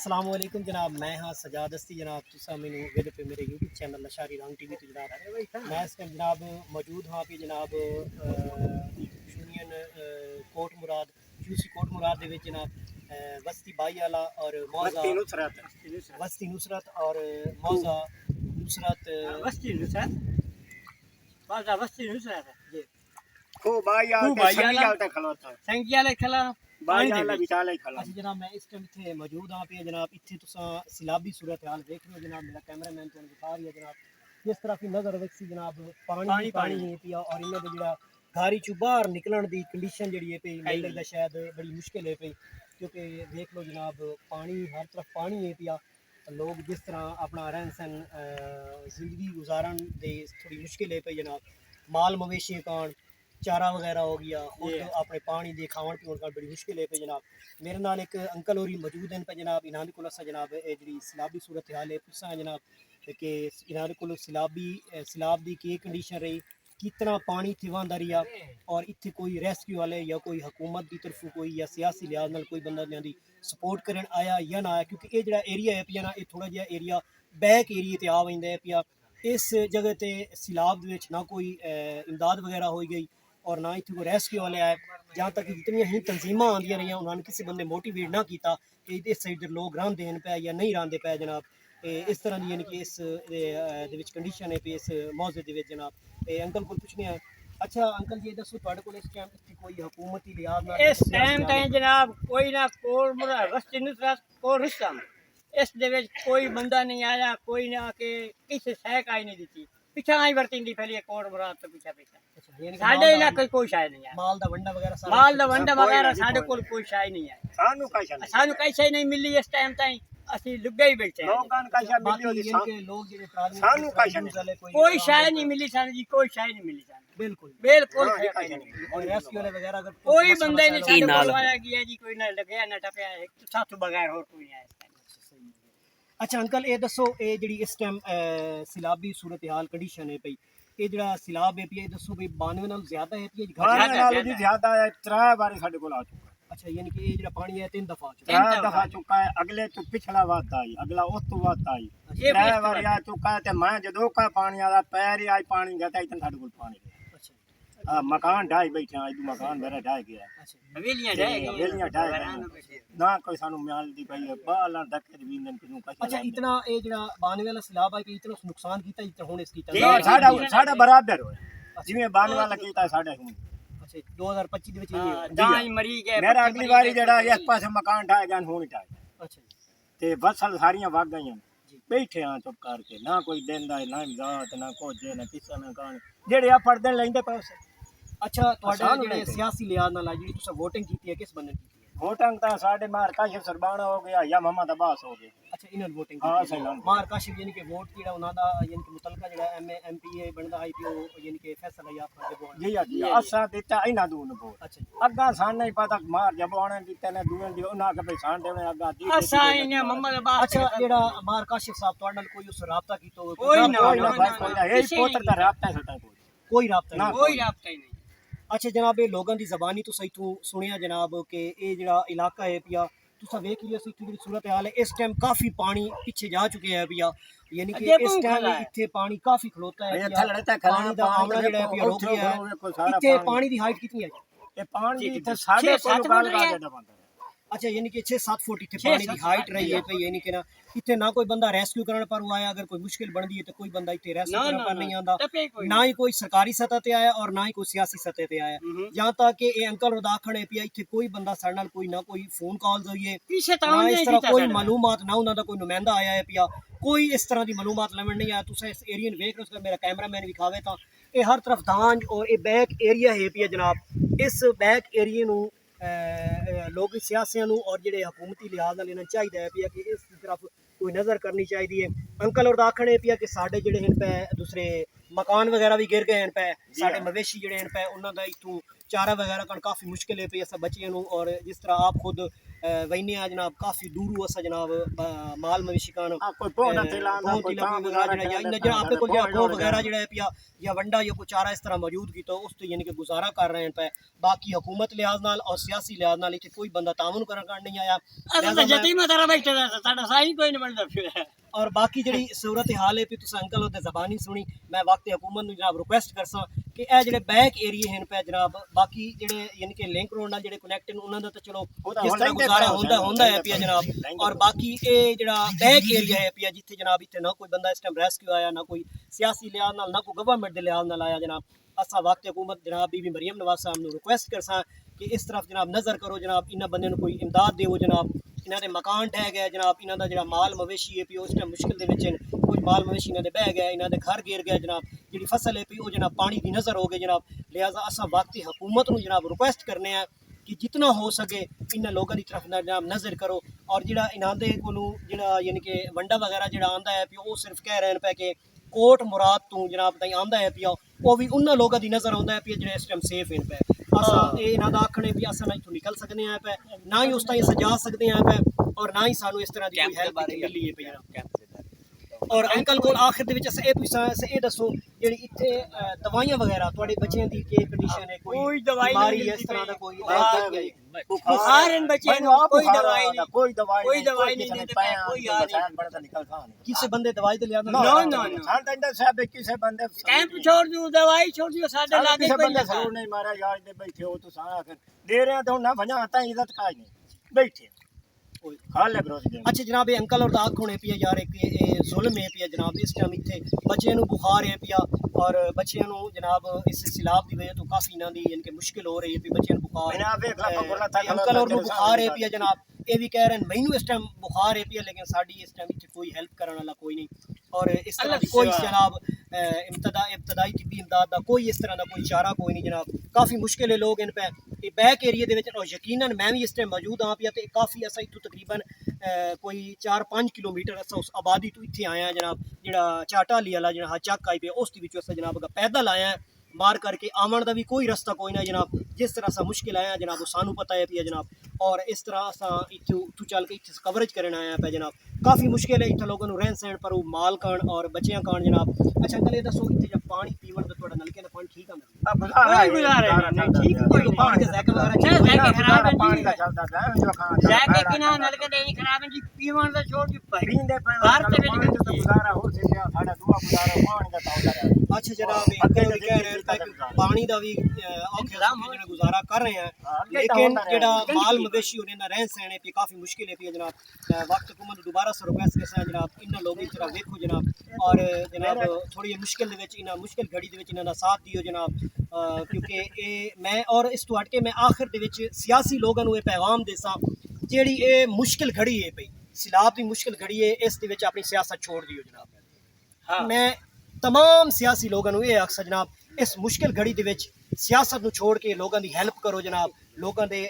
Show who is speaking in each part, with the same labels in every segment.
Speaker 1: अस्सलाम वालेकुम जनाब। मैं हाँ सजाद अस्ती जनाब। तुसा मैनू वेदे पे मेरे यूट्यूब चैनल लशारी रंग टीवी तो जनाब मैं इस टाइम जनाब मौजूद हाँ पे जनाब यूनियन कोट मुराद यूसी कोट मुराद दे विच जनाब वस्ती बाई आला और मौजा वस्ती नुसरत और मौजा नुसरत
Speaker 2: वस्ती नुसरत मौजा वस्ती नुसरत
Speaker 1: जी
Speaker 2: खूब बाई आला ते खलोता संगिया ले खला बाई आला विचाले खला।
Speaker 1: अच्छा जनाब मैं इस टाइम इत्थे मौजूद हाँ पे जनाब इत्थे तुसा सिलाबी सूरत हाल देख रहे हो जनाब। मेरा कैमरामैन तुहानू दिखा रही है जनाब किस तरह की नज़र वेखसी जनाब पानी पानी ही पिया और इन्हां दे जेड़ा घारी चू बाहर निकलण दी कंडीशन जेड़ी है पई मेरे लगदा शायद बड़ी मुश्किल है पई क्योंकि देख लो जनाब पानी हर तरफ पानी है पिया। लोग जिस तरह अपना रहन सहन जिंदगी गुजारन दे थोड़ी मुश्किल है पई जनाब। माल मवेशी कान चारा वगैरह हो गया खुद अपने पानी दे खावन पीवन का बड़ी मुश्किल है पे जनाब। मेरे नाल एक अंकल होरी मौजूद हैं पे जनाब। इन्हां दे कोल असां जनाब जी सिलाबी सूरत हाल है पुछां जनाब कि इन्हां दे कोल सिलाब दी की कंडीशन रही कितना पानी इत्थे वहांदा रिया और इत्थे कोई रेस्क्यू वाले या कोई हुकूमत की तरफों कोई या सियासी लिहाज नाल कोई बंदा इन्हां दी सपोर्ट करन आया या ना आया क्योंकि ये जेड़ा एरिया है पिया ना ये थोड़ा जिहा एरिया बैक एरिया ते आ वैंदा है पिया। इस जगह ते सिलाब दे विच ना कोई इमदाद वगैरह हो गई और ना इतने कोई रेस्क्यू वाले आए। जहाँ तक जितनी ही तंजीमां आंदियां रही उन्होंने किसी बंदे मोटिवेट ना किया कि इस साइड दे लोग रहांदे हैं पे या नहीं रहांदे पे जनाब। इस तरह की यानी कि इस कंडीशन है पे इस मौजे दे विच जनाब। अंकल को पूछने आए। अच्छा अंकल जी दसो तुहाडे कोल इस टाइम इत्थे कोई हुकूमती लिहाज नाल
Speaker 2: इस टाइम ताईं जनाब कोई ना कोल मुरा वस्ती नुसरत को रिश्तम इस दे विच कोई बंदा नहीं आया कोई ना के किसी सहायक आई नहीं दी पिछा आई वरतिंदी फैली कोट मुराद तो पीछा साडे इलाके कोई शाय नहीं है।
Speaker 1: माल दा वंडा वगैरह
Speaker 2: माल दा वंडा वगैरह साडे कोल कोई शाय नहीं है। सानू कई शाय नहीं मिली इस टाइम ताईं असि लुगे ही बैठे हैं। कोई शाय नहीं मिली सानू जी कोई शाय नहीं मिली सानू बिल्कुल बिल्कुल
Speaker 1: रेस्क्यू वाले वगैरह अगर
Speaker 2: कोई बंदा नहीं साडे कोल आया गया जी कोई ना लगया ना टपया एक साथ बगैर और कोई नहीं आया।
Speaker 1: अच्छा अंकल ये दसो ये जी इस टाइम सिलाबी सूरत हाल कंडीशन है पई ये जड़ा सिलाब है ये दसो भाई 92 नाल ज्यादा है पी
Speaker 2: ज्यादा है 3 बारी साडे कोल आ चुका।
Speaker 1: अच्छा यानी कि ये जड़ा पानी है 3 दफा
Speaker 2: दफा चुका है अगले तो पिछला वादा आई अगला उस तो वादा आई 3 बारी आ चुका है ते मैं जदों का पानी आला पैर ही आई पानी गया इतन साडे कोल पानी। अच्छा मकान ढाई बैठे हैं मकान मेरा ढाई गया। अच्छा वेलियां ढाई ना कोई सानू म्याल दी पई बाला धक्के दी वींदन किनु कछ।
Speaker 1: अच्छा इतना ये जड़ा 92 वाला सिलाब है कि इतना नुकसान कीता जितना हुन इसकी
Speaker 2: साडा बराबर होया जिवें 92 वाला कीता साडा हुन।
Speaker 1: अच्छा 2025 दे विच
Speaker 2: दाई मरी गए मेरा अगली बारी जड़ा इस पासे मकान ढाए गन हुन ढाए।
Speaker 1: अच्छा
Speaker 2: ते फसल सारियां वग गईयां बैठे हां चुप करके ना कोई देंदा ना इमदाद ना कुछ ना किसा ना कान जेड़े आ पड़दे लैंदे पैसे।
Speaker 1: अच्छा तुहाडे जेड़े सियासी लिहाज नाल जेड़ी तुसा वोटिंग कीती है किस बंदे ने कीती है?
Speaker 2: वोटिंग ता साडे मार काशिफ सरबाना हो गया या मोहम्मद अब्बास हो गए।
Speaker 1: अच्छा इन्होंने वोटिंग
Speaker 2: हां
Speaker 1: की
Speaker 2: सही
Speaker 1: मार काशिफ यानी कि वोट जेड़ा उना दा यानी कि मुतलका जेड़ा एमपी बनदा है कि यानी कि फैसला याफ्ता जब
Speaker 2: जी असा दिता इना दून वोट। अच्छा अग्गा सान नहीं पता मार जब आने दिते ने दून दी उना के भाई सान देने अग्गा दी असा इने मोहम्मद अब्बास।
Speaker 1: अच्छा जेड़ा मार काशिफ साहब तुहाडे नाल कोई उस राबता कीतो
Speaker 2: कोई ना ये पोतर दा राबता है
Speaker 1: कोई राबता नहीं
Speaker 2: कोई राबता ही नहीं।
Speaker 1: अच्छा जनाब ये लोगों की जबानी तो सही तू सुनिया जनाब कि ये जड़ा इलाका है पिया तुसा वेख लियो इत्थे दी सूरत हाल है इस टाइम काफी पानी पीछे जा चुके हैं पिया यानी कि इस टाइम इत्थे पानी काफी खलोता है पानी दा आमना जेड़ा है पिया रोक गया है। इत्थे पानी दी हाइट कितनी है?
Speaker 2: ये पानी इत्थे 7.5 गाल का जेड़ा बंदा।
Speaker 1: अच्छा यानी कि 6-7 फुट इतने पानी की हाइट रही है पे यानी कि ना इतने ना कोई बंदा रेस्क्यू करने पर आया अगर कोई मुश्किल बनती है तो कोई बंदा इतने रेस्क्यू करने पर नहीं आता ना ही कोई सरकारी सतह ते आया और ना ही कोई सियासी सतह ते आया। जहाँ तक कि ये अंकल रदाखण है पिया इतने कोई बंदा साडे नाल कोई ना कोई फोन कॉल होई है ना इस तरह कोई मालूमात ना उन्होंने कोई नुमाइंदा आया है पिया कोई इस तरह की मालूमात लवन नहीं आया। तुसा इस एरिया में वेख रहे हो मेरा कैमरामैन विखावे तो ये हर तरफ दांज और ये बैक एरिया है पिया जनाब। इस बैक एरिया नू लोग सियासियों और जेडे हुकूमती लिहाज नाल इन्हां चाहिए है पिया कि इस तरफ कोई नज़र करनी चाहिए। अंकल और आखण है पिया कि साडे जेडे हैं पे दूसरे मकान वगैरह भी गिर गए हैं पे साडे मवेशी जेडे हैं पे उन्हां दा इत्थों चारा वगैरह का काफ़ी मुश्किल है पे असां बच्चियां नूं और जिस तरह आप खुद वहीने जनाब काफ़ी दूर असा जनाब माल मवेशी कान
Speaker 2: कोई पौधा थिलांदा कोई तां
Speaker 1: आपने को गो वगैरह जड़ा है पिया या वंडा या कुछ चारा इस तरह मौजूद की तो उस तो यानी कि गुजारा कर रहे हैं पे बाकी हुकूमत लिहाज नाल और सियासी लिहाज नाल इत्थे कोई बंदा तामुन करन नहीं आया और बाकी जी सूरत हाल है भी तुस अंकल ओदे ज़बानी सुनी मैं वक्त हुकूमत जनाब रिक्वेस्ट करसा कि ए जेडे बैक एरिए हैं पे जनाब बाकी जेडे यानी कि लिंक रोड नाल जेडे कनेक्ट हैं उन्हां दा तो चलो किस तरह गुजारा होंदा है पिया जनाब और बाकी ए जेड़ा बैक एरिया है पिया जिथे जनाब इत्थे ना कोई बंदा इस टाइम रेस्क्यू आया ना कोई सियासी लिहाज नाल ना कोई गवर्नमेंट दे लिहाज नाल आया जनाब असा वक्त हुकूमत जनाब बीबी मरियम नवाज साहब नूं रिक्वेस्ट करसा कि इस तरफ जनाब नज़र करो जनाब इन्हां बंदे नूं कोई इमदाद देवो जनाब इन्हां दे मकान ढह गए जनाब इन्हां दा जेड़ा माल मवेशी है पी उस टाइम मुश्किल दे विच कुछ माल मवेशी इन्हां दे बह गए इन्हां दे घर गिर गए जनाब जेड़ी फसल है पी वो जनाब पानी दी नज़र हो गई जनाब लिहाजा असा वक्त हुकूमत नूं जनाब रिक्वेस्ट करने हैं कि जितना हो सके इन लोगों की तरफ जनाब नज़र करो और जेड़ा इन्हां दे कोलों जेड़ा यानी कि वंडा वगैरह जेड़ा आंदा है पी वो सिर्फ कह रहे हैं पे कि कोट मुराद तू जनाब ताईं आंदा है पिया वो भी उन्होंने लोगों की नज़र आंदा है पिया जेड़े इस टाइम सेफ हैं पे असा ये इन्हां दा आखने भी असा ना इत्थों निकल सकते हैं पे ना ही उस ताईं अस जा सकते हैं पे और ना ही सानू इस तरह की कोई हेल्प मिली है पे और अंकल को आखिर दे विच अस पुछां अस दसो जेड़ी इत्थे दवाइयां वगैरह तुहाडे बच्चें दी के कंडीशन है कोई बीमारी इस तरह दा कोई
Speaker 3: बुखार इन बच्चें नु कोई दवाई नहीं
Speaker 2: कोई
Speaker 3: नहीं देते कोई आ नहीं
Speaker 2: बड़ा निकल खान
Speaker 1: किसी बंदे दवाई ते लिया
Speaker 3: नो
Speaker 2: हां तंदा साहब किसी बंदे
Speaker 3: कैंप छोड़ दूं दवाई छोड़ दियो साडे लागे कोई
Speaker 2: बंदा जरूर नहीं मारा यार दे बैठे हो तो सारा आखिर दे रहे तो ना भजा आता इज्जत काज नहीं बैठे
Speaker 1: अच्छा जनाब ये अंकल और दाग होने पिया यार एक जुल्म है पिया जनाब इस टाइम इतने बच्चे बुखार है पिया और बच्चे जनाब इस सैलाब की वजह तो काफ़ी इन्हों की यानी कि मुश्किल हो रही है बच्चे बुखार अंकल और बुखार है पिया जनाब ये भी कह रहे हैं मैनू इस टाइम बुखार है पिया लेकिन साड़ी इस टाइम इतने कोई हेल्प करने वाला कोई नहीं और इस तरह की कोई जनाब इब्तदाई तिब्बी इमदाद का कोई इस तरह का कोई चारा कोई नहीं जनाब काफ़ी मुश्किल है लोग इन पे बैक एरिए के यकीनन मैं भी इस टाइम मौजूद हाँ पिया तो काफ़ी असा इतों तकरीबन कोई 4-5 किलोमीटर असा उस आबादी तो इतने आया जनाब जो चाटाली वाला जो चक आई पे उस जनाब पैदल आया मार करके आवन का भी कोई रस्ता कोई ना जनाब जिस तरह सा मुश्किल आया जनाब वो सानू पता है पिया जनाब और इस तरह असा इतों चल के इतने कवरेज करना आया पे जनाब काफ़ी मुश्किल है इतने लोगों रहन सहन पर माल कान और बच्चियां कान जनाब अच्छा अंकल ये दसो इतने जब पानी पीवन तो नलके का पानी ठीक है अच्छा जनाब पानी का भी गुजारा कर रहे हैं लेकिन जो माल मवेशी होने रहन सहन है काफ़ी मुश्किल है जनाब वक्त हुकूमत दोबारा से रिक्वेस्ट कर जनाब इन लोगों की तरह देखो जनाब और जनाब थोड़ी मुश्किल मुश्किल घड़ी इन्हों का साथ दियो जनाब क्योंकि ये मैं और इस तो हट के मैं आखिर के सियासी लोगों को पैगाम देसा जी ये मुश्किल घड़ी है पई सैलाब की मुश्किल घड़ी है इस अपनी सियासत छोड़ दियो जनाब मैं तमाम सियासी लोगों को यह आखसा जनाब इस मुश्किल घड़ी के सियासत को छोड़ के लोगों की हेल्प करो जनाब लोगों के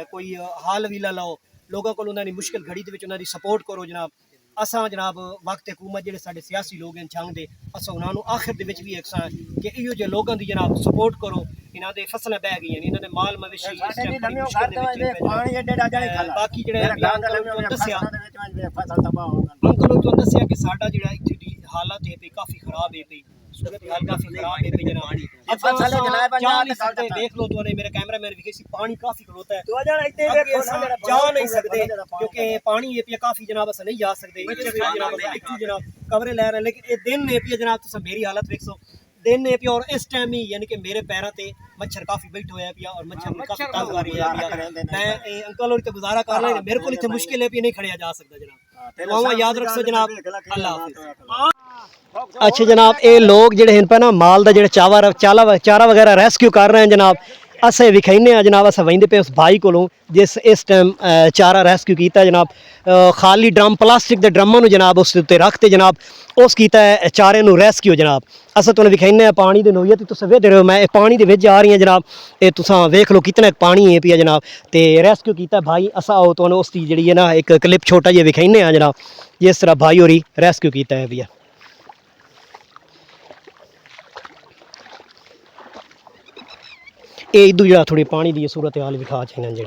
Speaker 1: कोई हाल वीला लाओ लोगों को उन्होंने मुश्किल घड़ी के उन्होंने सपोर्ट करो जनाब असा जनाब वक्त हुकूमत जो साढ़े सियासी लोग हैं जंग के असा उन्होंने आखिर भी एकसा कि इो जो लोगों की जनाब सपोर्ट करो इन्हों के फसलें बह गई इन्होंने माल मवेशी बाकी दसिया अंकल तो दसिया कि साडा जो इतनी हालत है पी काफ़ी खराब है पी सूरत हाल काफ़ी खराब है जनाब देख लो तो मेरे कैमरा मैन भी पानी काफ़ी खलोता है जा नहीं सकते क्योंकि पानी ये पिया काफ़ी जनाब अस नहीं जा सकते जनाब कवरे लै रहे लेकिन ये दिन है पिया जनाब तुम मेरी हालत वेखो दिन है पिया और इस टाइम ही यानी कि मेरे पैरों से मच्छर काफ़ी बैठे हुए पिया और मच्छर काफ़ी तंग आ रही है मैं अंकल और गुजारा कर रहा मेरे को इतने मुश्किल है पिया नहीं खड़िया जा सकता जनाब वहाँ याद रखो जनाब अल्लाह अच्छा जनाब ये लोग जोड़े हैं पे ना माल का जो चारा वगैरह रेस्क्यू कर रहे हैं जनाब अस विखाने जनाब अस वहींदे पे उस भाई को जिस इस टाइम चारा रेस्क्यू किया जनाब खाली ड्रम प्लास्टिक के ड्रमां जनाब उस उत्ते रखते जनाब उस किया चारे रेस्क्यू जनाब अस तुहानूं विखाने पानी की नोईयत तुस वेखदे रहो मैं पानी के विच आ रही हैं जनाब ये तुसां वेख लो कितना पानी है पिया जनाब तो रेस्क्यू किया भाई अस आओ तुहानूं उसकी जी है ना एक क्लिप छोटा जिहा विखाने जनाब जिस तरह भाई होरी रेस्क्यू किया है पिया ये इदू जो थोड़ी पानी की सूरत हाल विखा चाहिए जी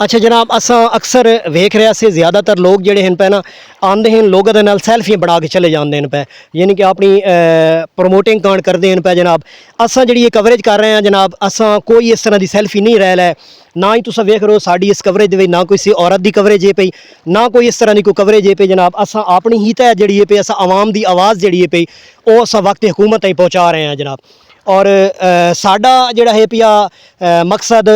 Speaker 1: ਅੱਛਾ ਜਨਾਬ, ਅਸਾਂ ਅਕਸਰ ਵੇਖ ਰਿਹਾ ਸੀ ਜ਼ਿਆਦਾਤਰ ਲੋਕ ਜਿਹੜੇ ਹਨ ਪੈ ਨਾ ਆਉਂਦੇ ਹਨ, ਲੋਕਾਂ ਦੇ ਨਾਲ ਸੈਲਫੀਆਂ ਬਣਾ ਕੇ ਚਲੇ ਜਾਂਦੇ ਹਨ ਪੈ, ਯਾਨੀ ਕਿ ਆਪਣੀ ਪ੍ਰਮੋਟਿੰਗ ਕਾਂਡ ਕਰਦੇ ਹਨ ਪੈ ਜਨਾਬ। ਅਸਾਂ ਜਿਹੜੀ ਇਹ ਕਵਰੇਜ ਕਰ ਰਹੇ ਹਾਂ ਜਨਾਬ, ਅਸਾਂ ਕੋਈ ਇਸ ਤਰ੍ਹਾਂ ਦੀ ਸੈਲਫੀ ਨਹੀਂ ਰਹਿ ਲੈ, ਨਾ ਹੀ ਤੁਸੀਂ ਵੇਖ ਰਹੇ ਹੋ ਸਾਡੀ ਇਸ ਕਵਰੇਜ ਦੇ ਵਿੱਚ ਨਾ ਕੋਈ ਔਰਤ ਦੀ ਕਵਰੇਜ ਹੈ ਪਈ, ਨਾ ਕੋਈ ਇਸ ਤਰ੍ਹਾਂ ਦੀ ਕੋਈ ਕਵਰੇਜ ਹੈ ਪਈ ਜਨਾਬ। ਅਸਾਂ ਆਪਣੀ ਹੀ ਤਹਿ ਜਿਹੜੀ ਹੈ ਪਈ, ਅਸਾਂ ਆਵਾਮ ਦੀ ਆਵਾਜ਼ ਜਿਹੜੀ ਹੈ ਪਈ ਉਹ ਅਸਾਂ ਵਕਤ ਹਕੂਮਤ ਤਾਈਂ ਪਹੁੰਚਾ ਰਹੇ ਹਾਂ ਜਨਾਬ। ਔਰ ਸਾਡਾ ਜਿਹੜਾ ਹੈ ਪਿਆ ਮਕਸਦ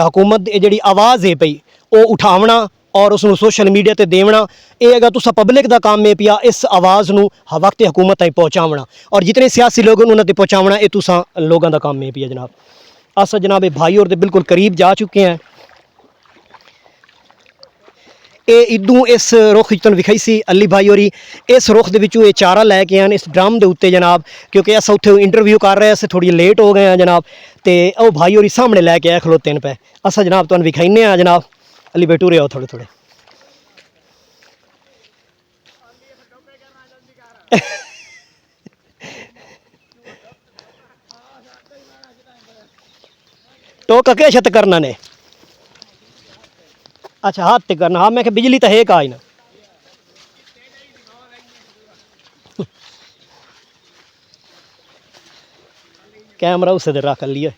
Speaker 1: ਹਕੂਮਤ ਦੀ ਜਿਹੜੀ ਆਵਾਜ਼ ਹੈ ਪਈ ਉਹ ਉਠਾਵਣਾ ਔਰ ਉਸ ਨੂੰ ਸੋਸ਼ਲ ਮੀਡੀਆ ਤੇ ਦੇਵਣਾ, ਇਹ ਹੈਗਾ ਤੁਸਾਂ ਪਬਲਿਕ ਦਾ ਕੰਮ ਹੈ ਪਿਆ ਇਸ ਆਵਾਜ਼ ਨੂੰ ਵਕਤ ਹਕੂਮਤ ਤਾਈਂ ਪਹੁੰਚਾਵਣਾ, ਔਰ ਜਿਤਨੇ ਸਿਆਸੀ ਲੋਕ ਉਹਨਾਂ ਤੇ ਪਹੁੰਚਾਵਣਾ ਇਹ ਤੁਸਾਂ ਲੋਕਾਂ ਦਾ ਕੰਮ ਹੈ ਪਿਆ ਜਨਾਬ। ਅਸਾਂ ਜਨਾਬ ਇਹ ਭਾਈ ਔਰ ਦੇ ਬਿਲਕੁਲ ਕਰੀਬ ਜਾ ਚੁੱਕੇ ਹਾਂ। ਇਹ ਇਦੋਂ ਇਸ ਰੁੱਖ ਵਿੱਚ ਤੁਹਾਨੂੰ ਵਿਖਾਈ ਸੀ ਅਲੀ ਭਾਈ ਹੋਰੀ, ਇਸ ਰੁੱਖ ਦੇ ਵਿੱਚੋਂ ਇਹ ਚਾਰਾ ਲੈ ਕੇ ਆਣ ਇਸ ਡਰਮ ਦੇ ਉੱਤੇ ਜਨਾਬ, ਕਿਉਂਕਿ ਅਸਾਂ ਉੱਥੇ ਇੰਟਰਵਿਊ ਕਰ ਰਹੇ ਸੀ, ਥੋੜੀ ਲੇਟ ਹੋ ਗਏ ਆ ਜਨਾਬ, ਤੇ ਉਹ ਭਾਈ ਹੋਰੀ ਸਾਹਮਣੇ ਲੈ ਕੇ ਆਏ ਖਲੋਤੇ ਨੇ ਪਏ। ਅਸਾਂ ਜਨਾਬ ਤੁਹਾਨੂੰ ਵਿਖਾਈਨੇ ਆ ਜਨਾਬ। ਅਲੀ ਬੈਠੂ ਰਹੇ ਹੋ ਥੋੜੇ ਥੋੜੇ टोका क्या छत करना ने? अच्छा हाथ ते करना, हाँ मैं बिजली तो है का ही ना। कैमरा उसे दे रख लिया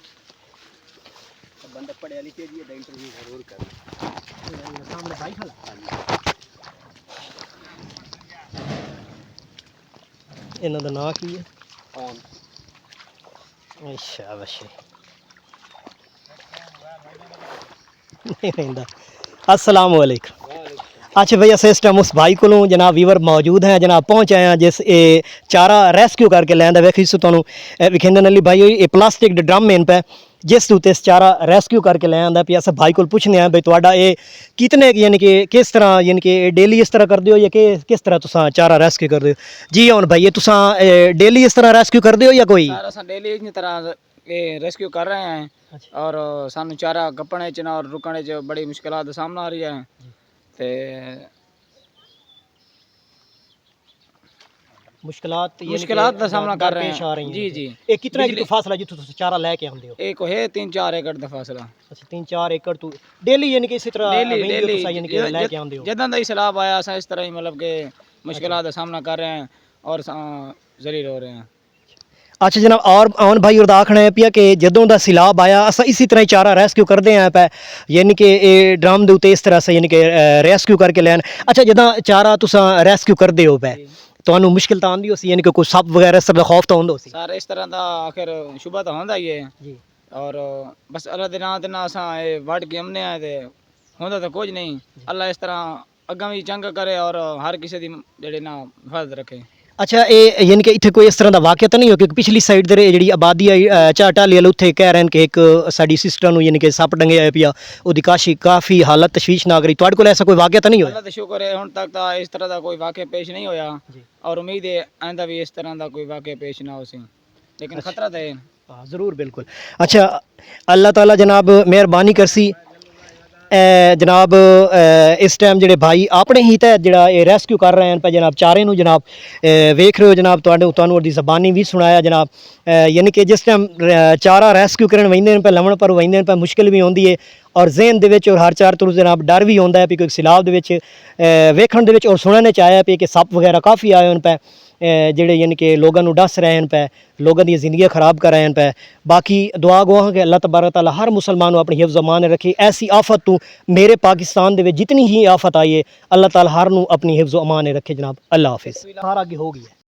Speaker 1: इन्हों का नाम की है? अच्छा वैसे नहीं रहता। अस्सलाम वालेकुम। अच्छा भैया इस टाइम उस भाई को जनाब वीवर मौजूद हैं जनाब, पहुँच आए हैं जिस ये चारा रेस्क्यू करके लैंदा वेखी सो तुहानू विखेंदे अली भाई ये प्लास्टिक दे ड्रम मेन पे जिस उत्ते इस चारा रेस्क्यू करके ले आंदा पिया। अस भाई को पूछने हैं भाई तुहाडा ये कितने यानी कि किस तरह यानी कि डेली इस तरह करदे हो या कि किस तरह तुसां चारा रेस्क्यू करदे हो? जी हुण भाई ये तुसां डेली इस तरह रेस्क्यू करदे हो या कोई?
Speaker 3: सर असां डेली इस तरह ये रेस्क्यू कर रहे हैं और सानू चारा गप्पने च और रुकने च बड़ी मुश्किलात दा सामना आ रही है ते मुश्किलात का सामना कर रहे हैं। जी जी।
Speaker 1: ये कितना की फासला जिथों तुसीं चारा लेके आंदे हो?
Speaker 3: एक है 3-4 एकड़ का फासला।
Speaker 1: अच्छा 3-4 एकड़ तो डेली यानी कि इसी तरह
Speaker 3: डेली
Speaker 1: यानी कि लेके आंदे हो?
Speaker 3: जदां दा सैलाब आया असां इस तरह ही मतलब के मुश्किलात का सामना कर रहे हैं और जलील हो रहे हैं।
Speaker 1: अच्छा जनाब, और आन भाई और आखना है पिया कि जदों दा सैलाब आया अस इसी तरह ही चारा रेस्क्यू करते हैं पे, यानी कि ये ड्रम दे उत्ते इस तरह से यानी कि रेस्क्यू करके लैन। अच्छा जदां चारा तुसां रेस्क्यू करदे हो पे ਤੁਹਾਨੂੰ ਮੁਸ਼ਕਿਲ ਤਾਂ ਆਉਂਦੀ ਹੋਸੀ, यानी कि कोई सप वगैरह सब खौफ तो होंदा होसी?
Speaker 3: सर इस तरह का आखिर शुबा तो होंदा ही है जी, और बस अल्लाह दे नाम ते ना असां ए वड के हमने आए ते होंदा तो कुछ नहीं। अल्लाह इस तरह अग्गा भी चंगा करे और हर किसी दी जेड़े ना हिफाजत रखे। अच्छा ये यानी कि इत्थे कोई इस तरह का वाक़या तो नहीं हो? क्योंकि पिछली साइड दे जी आबादी आई चाटाली वाले उत्थे कह रहे हैं कि एक साडी सिस्टर नूं यानी कि सप डंगे आए पिया, ओदी काफ़ी हालत तशवीशनाक रही। तुहाडे कोल ऐसा कोई वाक़या तो नहीं होया? अल्लाह दा शुक्र है हुण तक तो इस तरह का कोई वाक़या पेश नहीं होया और उम्मीद है आइंदा भी इस तरह का कोई वाक़या पेश ना हो सी, लेकिन खतरा तो है।
Speaker 1: हाँ ज़रूर बिल्कुल। अच्छा अल्लाह ताला जनाब मेहरबानी करसी जनाब इस टाइम जेडे भाई अपने ही तहत जरा ये रेस्क्यू कर रहे हैं पे जनाब चारे नूं जनाब वेख रहे हो जनाब, तुहानूं दी ज़बानी भी सुनाया जनाब, यानी कि जिस टाइम चारा रेस्क्यू करन वहिंदे पे लवण पर वहिंदे पे मुश्किल भी होंदी है और जहन दे विच और हर चार तरफ जनाब डर भी होंदा है कि सैलाब दे विच वेखण दे विच और सुनने च आया पे कि सप वगैरह काफ़ी आए होन पे जेडे यानी कि लोगों को डस रहे हैं पे, लोगों की जिंदगी खराब कर रहे हैं पे। बाकी दुआ गो कि अल्लाह तबारक तआला हर मुसलमान को अपनी हिफ्ज़ अमान रखे। ऐसी आफत तो मेरे पाकिस्तान दे जितनी ही आफत आई है अल्लाह ताला हर नू अपनी हिफ्ज़ अमान रखे जनाब। अल्लाह हाफिज़। सारा आगे हो गया।